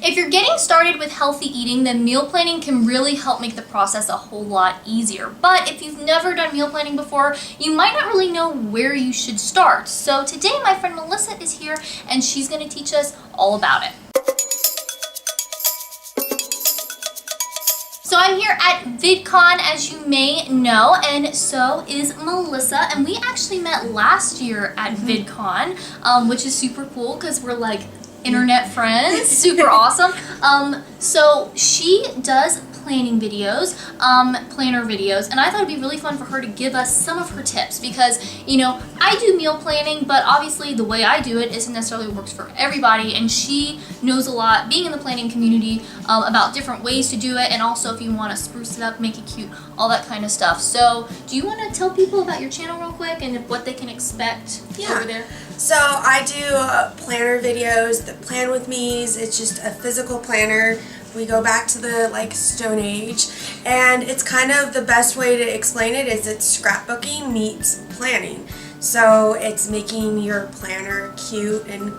If you're getting started with healthy eating, then meal planning can really help make the process a whole lot easier. But if you've never done meal planning before, you might not really know where you should start. So today my friend Melissa is here and she's going to teach us all about it. So I'm here at VidCon, as you may know, and so is Melissa, and we actually met last year at VidCon, which is super cool because we're like internet friends, super awesome. So she does planning videos, planner videos, and I thought it'd be really fun for her to give us some of her tips because, you know, I do meal planning, but obviously the way I do it isn't necessarily works for everybody, and she knows a lot, being in the planning community, about different ways to do it, and also if you want to spruce it up, make it cute, all that kind of stuff. So do you want to tell people about your channel real quick and what they can expect over there? So I do planner videos, the Plan With Me's. It's just a physical planner. We go back to the Stone Age, and it's kind of the best way to explain it is it's scrapbooking meets planning. So it's making your planner cute and,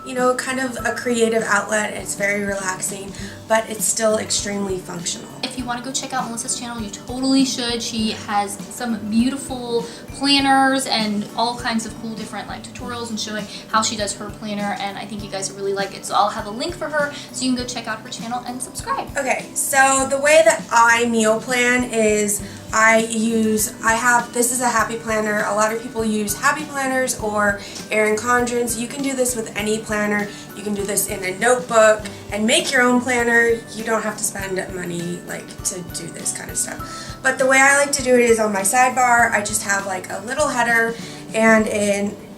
you know, kind of a creative outlet. It's very relaxing, but it's still extremely functional. If you want to go check out Melissa's channel, you totally should. She has some beautiful planners and all kinds of cool different tutorials and showing how she does her planner, and I think you guys will really like it. So I'll have a link for her so you can go check out her channel and subscribe. Okay, so the way that I meal plan is this is a happy planner. A lot of people use happy planners or Erin Condren's. You can do this with any planner. You can do this in a notebook and make your own planner. You don't have to spend money to do this kind of stuff. But the way I like to do it is on my sidebar, I just have a little header and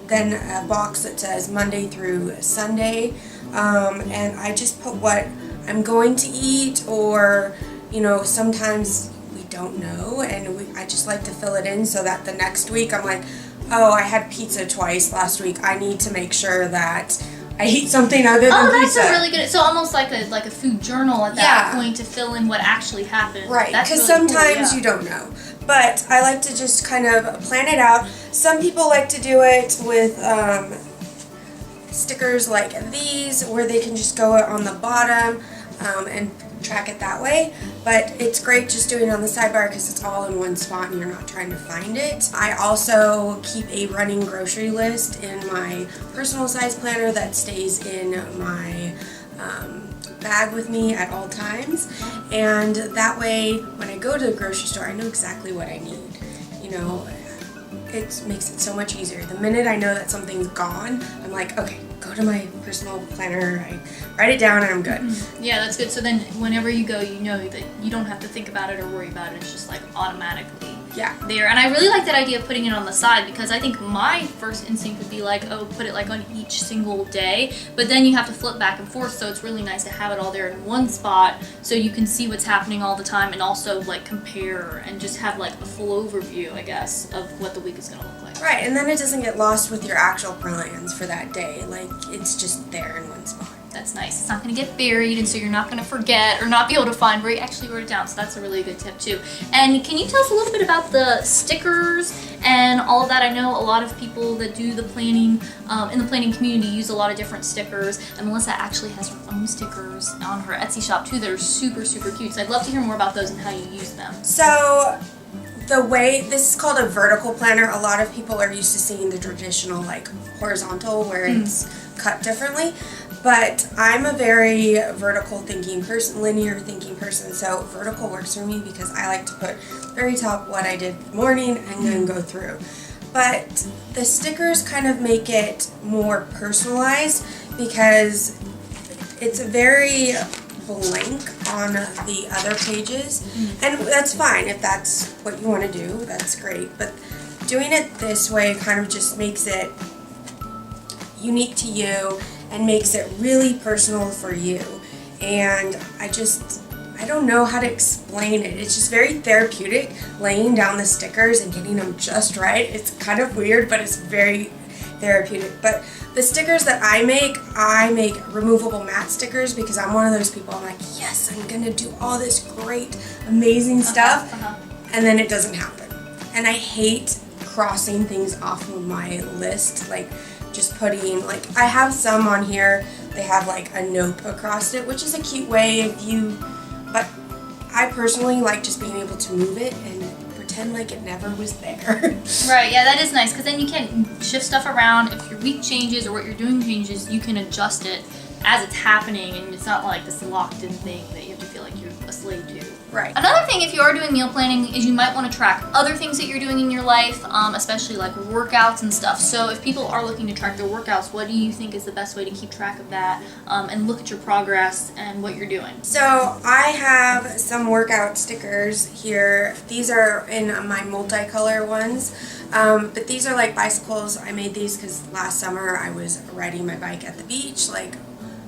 then a box that says Monday through Sunday, and I just put what I'm going to eat, or sometimes we don't know, and I just like to fill it in so that the next week I'm like, oh, I had pizza twice last week, I need to make sure that I eat something other than pizza. Oh, that's a really good, so almost like a food journal at that point to fill in what actually happened. Right, because really sometimes you don't know. But I like to just kind of plan it out. Some people like to do it with stickers like these, where they can just go on the bottom and track it that way. But it's great just doing it on the sidebar because it's all in one spot and you're not trying to find it. I also keep a running grocery list in my personal size planner that stays in my bag with me at all times, and that way when I go to the grocery store I know exactly what I need. It makes it so much easier. The minute I know that something's gone, I'm like, okay, go to my personal planner, I write it down, and I'm good. Yeah, that's good. So then whenever you go, you know that you don't have to think about it or worry about it. It's just automatically there. And I really like that idea of putting it on the side, because I think my first instinct would be oh, put it on each single day, but then you have to flip back and forth, so it's really nice to have it all there in one spot so you can see what's happening all the time, and also compare and just have a full overview, I guess, of what the week is going to look like. Right, and then it doesn't get lost with your actual plans for that day. It's just there in one spot. That's nice. It's not going to get buried, and so you're not going to forget or not be able to find where you actually wrote it down. So that's a really good tip too. And can you tell us a little bit about the stickers and all of that? I know a lot of people that do the planning in the planning community use a lot of different stickers, and Melissa actually has her own stickers on her Etsy shop too that are super, super cute. So I'd love to hear more about those and how you use them. So this is called a vertical planner. A lot of people are used to seeing the traditional horizontal where it's cut differently, but I'm a very vertical thinking person, linear thinking person, so vertical works for me because I like to put very top what I did morning and then go through. But the stickers kind of make it more personalized because it's very blank on the other pages, and that's fine if that's what you want to do, that's great, but doing it this way kind of just makes it unique to you and makes it really personal for you. And I don't know how to explain it. It's just very therapeutic laying down the stickers and getting them just right. It's kind of weird, but it's very therapeutic. But the stickers that I make removable matte stickers because I'm one of those people, I'm like, yes, I'm gonna do all this great, amazing stuff, and then it doesn't happen. And I hate crossing things off of my list, just putting, I have some on here they have like a note across it, which is a cute way if you, but I personally like just being able to move it and pretend like it never was there. Right, yeah, that is nice, because then you can shift stuff around. If your week changes or what you're doing changes, you can adjust it as it's happening, and it's not like this locked-in thing that you have to feel like you're a slave to. Right. Another thing, if you are doing meal planning, is you might want to track other things that you're doing in your life, especially like workouts and stuff. So if people are looking to track their workouts, what do you think is the best way to keep track of that, and look at your progress and what you're doing? So I have some workout stickers here. These are in my multicolor ones, but these are like bicycles. I made these because last summer I was riding my bike at the beach like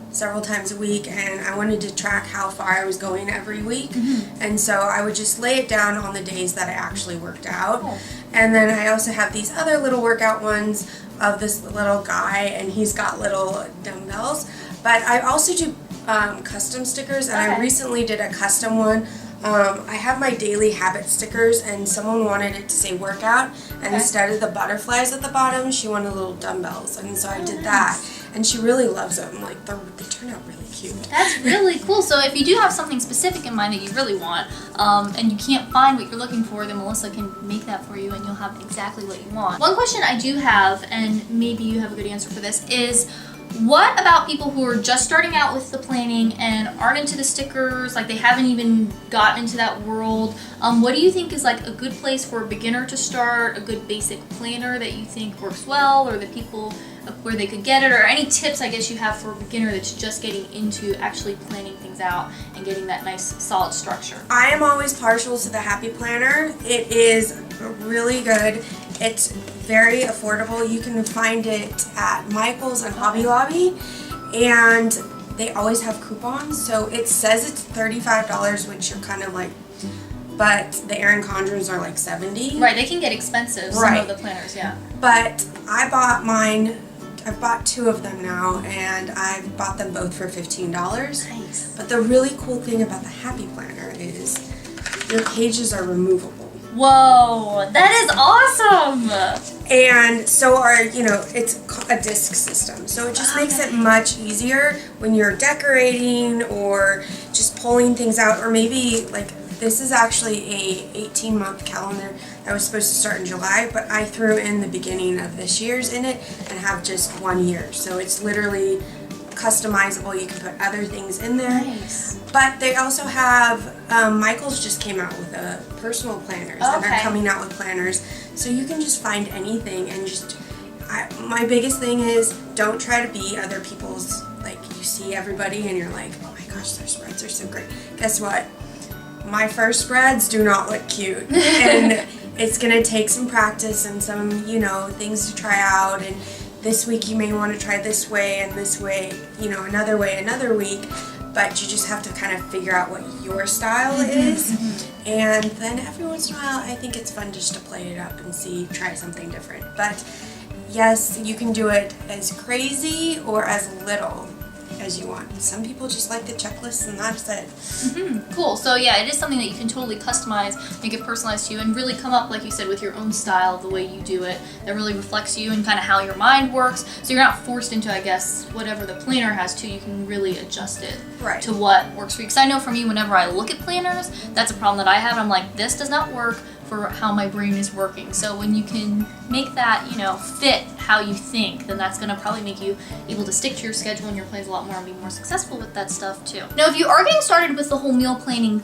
several times a week, and I wanted to track how far I was going every week. And so I would just lay it down on the days that I actually worked out. And then I also have these other little workout ones of this little guy, and he's got little dumbbells. But I also do custom stickers, and I recently did a custom one. I have my daily habit stickers, and someone wanted it to say workout, and instead of the butterflies at the bottom, she wanted little dumbbells, and so I did that. And she really loves them. Like, they turn out really cute. That's really cool. So if you do have something specific in mind that you really want, and you can't find what you're looking for, then Melissa can make that for you, and you'll have exactly what you want. One question I do have, and maybe you have a good answer for this, is what about people who are just starting out with the planning and aren't into the stickers, like they haven't even gotten into that world? What do you think is like a good place for a beginner to start, a good basic planner that you think works well, or the people where they could get it, or any tips I guess you have for a beginner that's just getting into actually planning things out and getting that nice solid structure? I am always partial to the Happy Planner. It is really good. It's very affordable. You can find it at Michael's and Hobby Lobby, and they always have coupons. So it says it's $35, which you're kind of like, but the Erin Condrens are like $70. Right, they can get expensive, some of the planners, yeah. But I bought mine, I've bought 2 of them now, and I've bought them both for $15. Nice. But the really cool thing about the Happy Planner is your pages are removable. Whoa, that is awesome! And so are, it's a disc system. So it just makes it much easier when you're decorating or just pulling things out, or maybe like this is actually a 18-month calendar that was supposed to start in July, but I threw in the beginning of this year's in it and have just 1 year. So it's literally customizable. You can put other things in there. Nice. But they also have, Michael's just came out with a personal planners, and they're coming out with planners. So you can just find anything, and just, my biggest thing is don't try to be other people's, like you see everybody and you're like, oh my gosh, their spreads are so great. Guess what? My first spreads do not look cute. And it's going to take some practice and some, things to try out. And this week you may want to try this way and this way, another way another week. But you just have to kind of figure out what your style is. And then every once in a while, I think it's fun just to play it up and try something different. But yes, you can do it as crazy or as little as you want. Some people just like the checklist, and that's it. Cool. So yeah, it is something that you can totally customize, make it personalized to you, and really come up, like you said, with your own style, the way you do it, that really reflects you and kind of how your mind works. So you're not forced into, I guess, whatever the planner has to. You can really adjust it to what works for you. Because I know for me, whenever I look at planners, that's a problem that I have. I'm like, this does not work for how my brain is working. So when you can make that, fit how you think, then that's gonna probably make you able to stick to your schedule and your plans a lot more and be more successful with that stuff too. Now, if you are getting started with the whole meal planning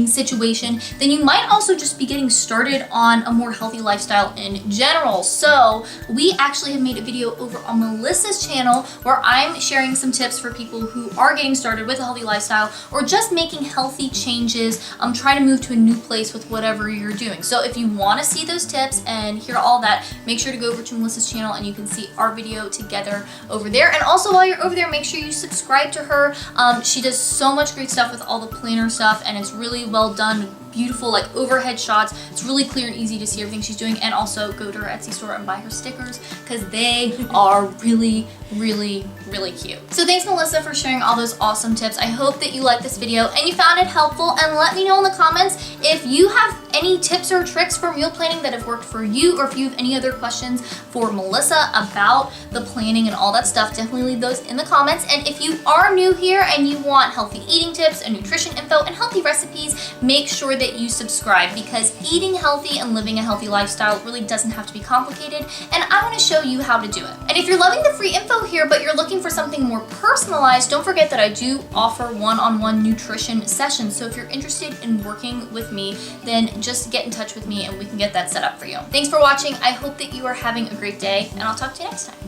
situation, then you might also just be getting started on a more healthy lifestyle in general. So we actually have made a video over on Melissa's channel where I'm sharing some tips for people who are getting started with a healthy lifestyle or just making healthy changes, trying to move to a new place with whatever you're doing. So if you want to see those tips and hear all that, make sure to go over to Melissa's channel and you can see our video together over there. And also while you're over there, make sure you subscribe to her. She does so much great stuff with all the planner stuff, and it's really well done, beautiful like overhead shots. It's really clear and easy to see everything she's doing. And also go to her Etsy store and buy her stickers because they are really, really, really cute. So thanks Melissa for sharing all those awesome tips. I hope that you liked this video and you found it helpful, and let me know in the comments if you have any tips or tricks for meal planning that have worked for you, or if you have any other questions for Melissa about the planning and all that stuff. Definitely leave those in the comments. And if you are new here and you want healthy eating tips and nutrition info and healthy recipes, make sure that you subscribe, because eating healthy and living a healthy lifestyle really doesn't have to be complicated, and I want to show you how to do it. And if you're loving the free info here but you're looking for something more personalized, don't forget that I do offer one-on-one nutrition sessions. So if you're interested in working with me, then just get in touch with me and we can get that set up for you. Thanks for watching. I hope that you are having a great day, and I'll talk to you next time.